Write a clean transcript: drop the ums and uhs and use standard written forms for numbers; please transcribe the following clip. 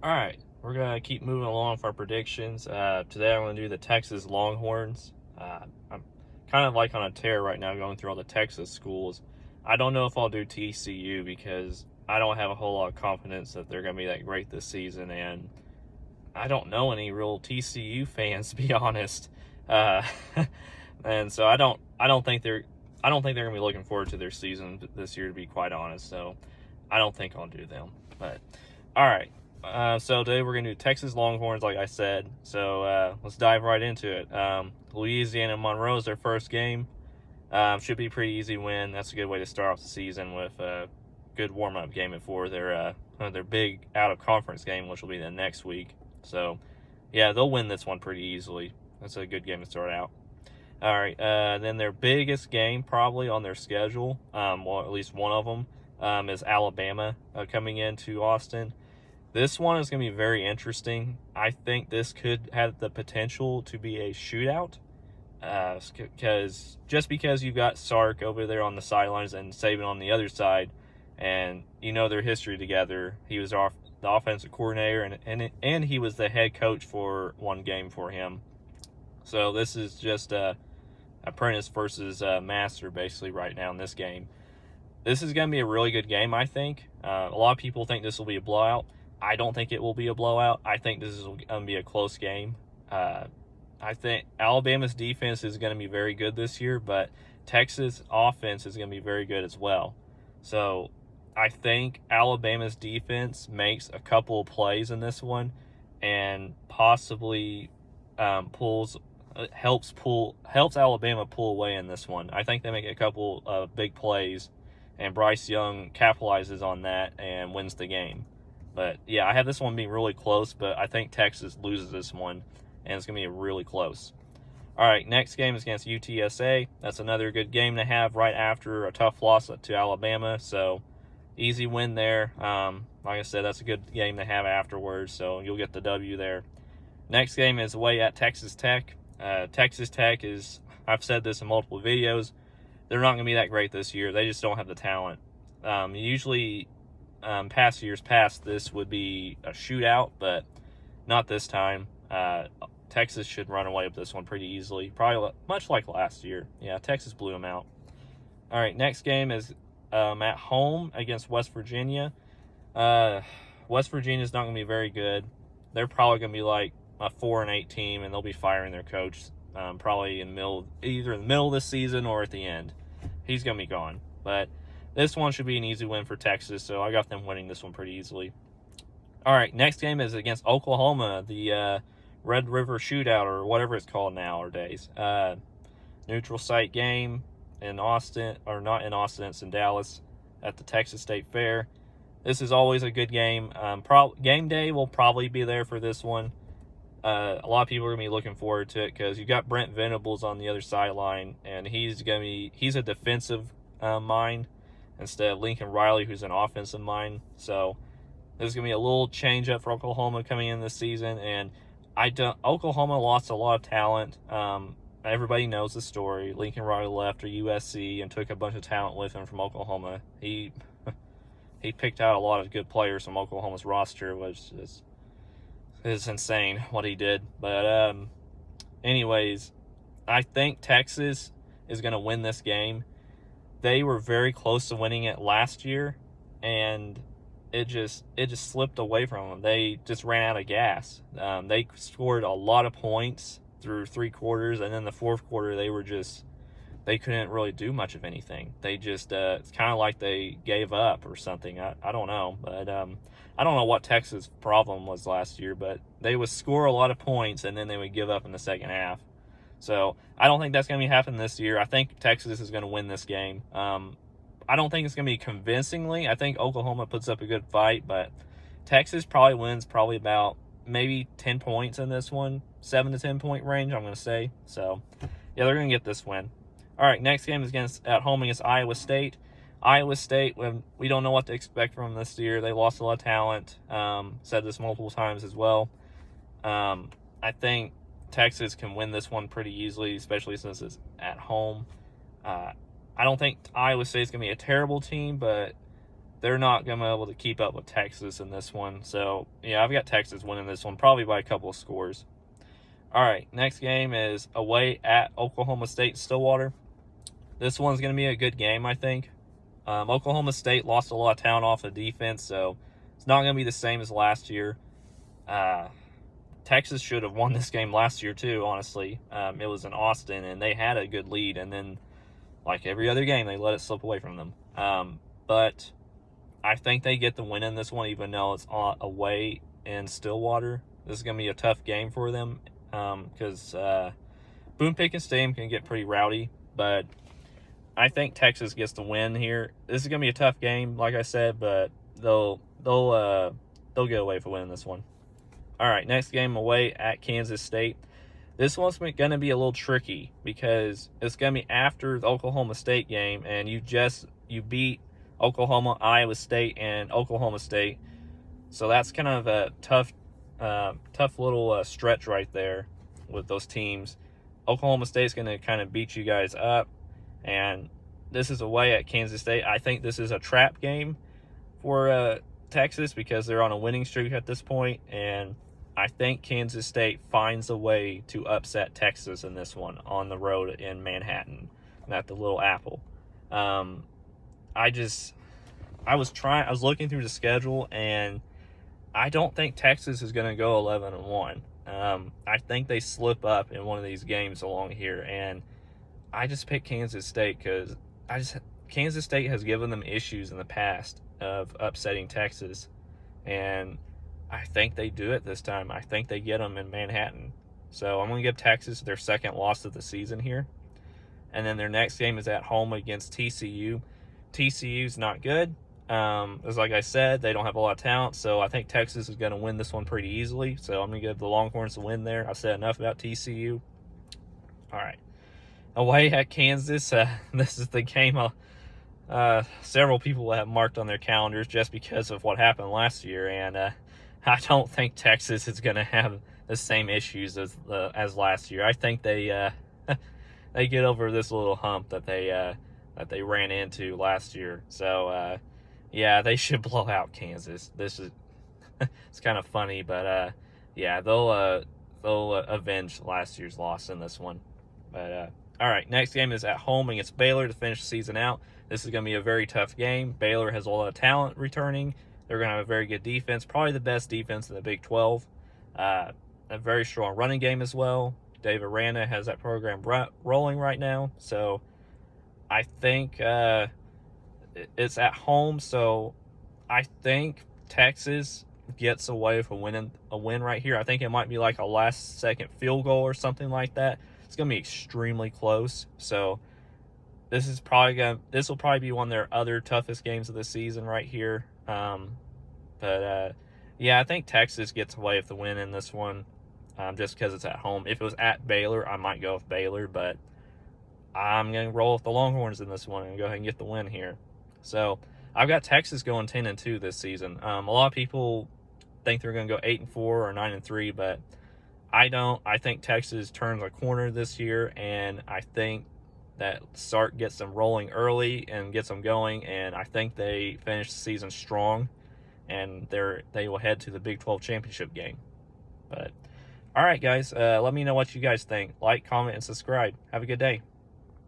All right, we're gonna keep moving along with our predictions. Today I'm gonna do the Texas Longhorns. I'm kind of like on a tear right now, going through all the Texas schools. I don't know if I'll do TCU because I don't have a whole lot of confidence that they're gonna be that great this season, and I don't know any real TCU fans to be honest. Uh, and so I don't think they're gonna be looking forward to their season this year, to be quite honest. So I don't think I'll do them. But all right. So today we're gonna do Texas Longhorns, like I said. So let's dive right into it. Louisiana and Monroe is their first game. Should be a pretty easy win. That's a good way to start off the season with a good warm up game before their big out of conference game, which will be the next week. So yeah, they'll win this one pretty easily. That's a good game to start out. All right, then their biggest game probably on their schedule, well, at least one of them, is Alabama coming into Austin. This one is going to be very interesting. I think this could have the potential to be a shootout, because you've got Sark over there on the sidelines and Saban on the other side, and you know their history together. He was the offensive coordinator, and he was the head coach for one game for him. So this is just apprentice versus master basically right now in this game. This is going to be a really good game, I think. A lot of people think this will be a blowout. I don't think it will be a blowout. I think this is going to be a close game. I think Alabama's defense is going to be very good this year, but Texas offense is going to be very good as well. So I think Alabama's defense makes a couple of plays in this one and possibly helps Alabama pull away in this one. I think they make a couple of big plays, and Bryce Young capitalizes on that and wins the game. But yeah, I have this one being really close, but I think Texas loses this one, and it's going to be really close. All right, next game is against UTSA. That's another good game to have right after a tough loss to Alabama. So easy win there. Like I said, that's a good game to have afterwards, so you'll get the W there. Next game is away at Texas Tech. Texas Tech is, I've said this in multiple videos, they're not going to be that great this year. They just don't have the talent. Usually, past years past, this would be a shootout, but not this time. Texas should run away with this one pretty easily, probably much like last year. Yeah, Texas blew them out. All right, next game is at home against West Virginia. West Virginia is not going to be very good. They're probably going to be like a 4-8 team, and they'll be firing their coach probably either in the middle of this season or at the end. He's going to be gone. But this one should be an easy win for Texas, so I got them winning this one pretty easily. All right, next game is against Oklahoma, the Red River Shootout, or whatever it's called nowadays. Neutral site game in Austin, or not in Austin, it's in Dallas at the Texas State Fair. This is always a good game. Game day will probably be there for this one. A lot of people are going to be looking forward to it because you've got Brent Venables on the other sideline, and he's a defensive mind instead of Lincoln Riley, who's an offensive mind. So there's going to be a little change up for Oklahoma coming in this season, and Oklahoma lost a lot of talent. Everybody knows the story. Lincoln Riley left to USC and took a bunch of talent with him from Oklahoma. He picked out a lot of good players from Oklahoma's roster, which is insane what he did. But anyways, I think Texas is going to win this game. They were very close to winning it last year, and it just slipped away from them. They just ran out of gas. They scored a lot of points through 3 quarters, and then the fourth quarter they couldn't really do much of anything. They just it's kind of like they gave up or something. I don't know, but I don't know what Texas' problem was last year, but they would score a lot of points and then they would give up in the second half. So I don't think that's going to be happening this year. I think Texas is going to win this game. I don't think it's going to be convincingly. I think Oklahoma puts up a good fight, but Texas probably wins about maybe 10 points in this one, 7 to 10 point range, I'm going to say. So yeah, they're going to get this win. All right, next game is at home against Iowa State. Iowa State, we don't know what to expect from them this year. They lost a lot of talent. Said this multiple times as well. I think Texas can win this one pretty easily, especially since it's at home. I don't think Iowa State's going to be a terrible team, but they're not going to be able to keep up with Texas in this one. So, yeah, I've got Texas winning this one, probably by a couple of scores. All right, next game is away at Oklahoma State Stillwater. This one's going to be a good game, I think. Oklahoma State lost a lot of talent off the defense, so it's not going to be the same as last year. Texas should have won this game last year, too, honestly. It was in Austin, and they had a good lead, and then, like every other game, they let it slip away from them. But I think they get the win in this one, even though it's away in Stillwater. This is going to be a tough game for them because Boone Pickens Stadium can get pretty rowdy, but I think Texas gets the win here. This is going to be a tough game, like I said, but they'll get away for winning this one. All right, next game away at Kansas State. This one's going to be a little tricky because it's going to be after the Oklahoma State game, and you beat Oklahoma, Iowa State, and Oklahoma State. So that's kind of a tough little stretch right there with those teams. Oklahoma State's going to kind of beat you guys up, and this is away at Kansas State. I think this is a trap game for Texas because they're on a winning streak at this point, and I think Kansas State finds a way to upset Texas in this one on the road in Manhattan at the Little Apple. I was looking through the schedule, and I don't think Texas is going to go 11-1. I think they slip up in one of these games along here, and I just picked Kansas State because Kansas State has given them issues in the past of upsetting Texas, and I think they do it this time. I think they get them in Manhattan. So I'm going to give Texas their second loss of the season here. And then their next game is at home against TCU. TCU's not good. As like I said, they don't have a lot of talent, so I think Texas is going to win this one pretty easily. So I'm going to give the Longhorns the win there. I said enough about TCU. All right. Away at Kansas, this is the game several people have marked on their calendars just because of what happened last year, and I don't think Texas is going to have the same issues as last year. I think they they get over this little hump that they ran into last year. So yeah, they should blow out Kansas. This is it's kind of funny, but yeah, they'll avenge last year's loss in this one. But all right, next game is at home against Baylor to finish the season out. This is going to be a very tough game. Baylor has a lot of talent returning. They're going to have a very good defense, probably the best defense in the Big 12. A very strong running game as well. Dave Aranda has that program rolling right now. So I think it's at home. So I think Texas gets away with a win right here. I think it might be like a last-second field goal or something like that. It's going to be extremely close. So this will probably be one of their other toughest games of the season right here. But yeah, I think Texas gets away with the win in this one, just because it's at home. If it was at Baylor, I might go with Baylor, but I'm going to roll with the Longhorns in this one and go ahead and get the win here. So I've got Texas going 10-2 this season. A lot of people think they're going to go 8-4 or 9-3, but I don't. I think Texas turns a corner this year, and I think that Sark gets them rolling early and gets them going, and I think they finish the season strong, and they will head to the Big 12 championship game. But all right, guys, let me know what you guys think. Like, comment, and subscribe. Have a good day.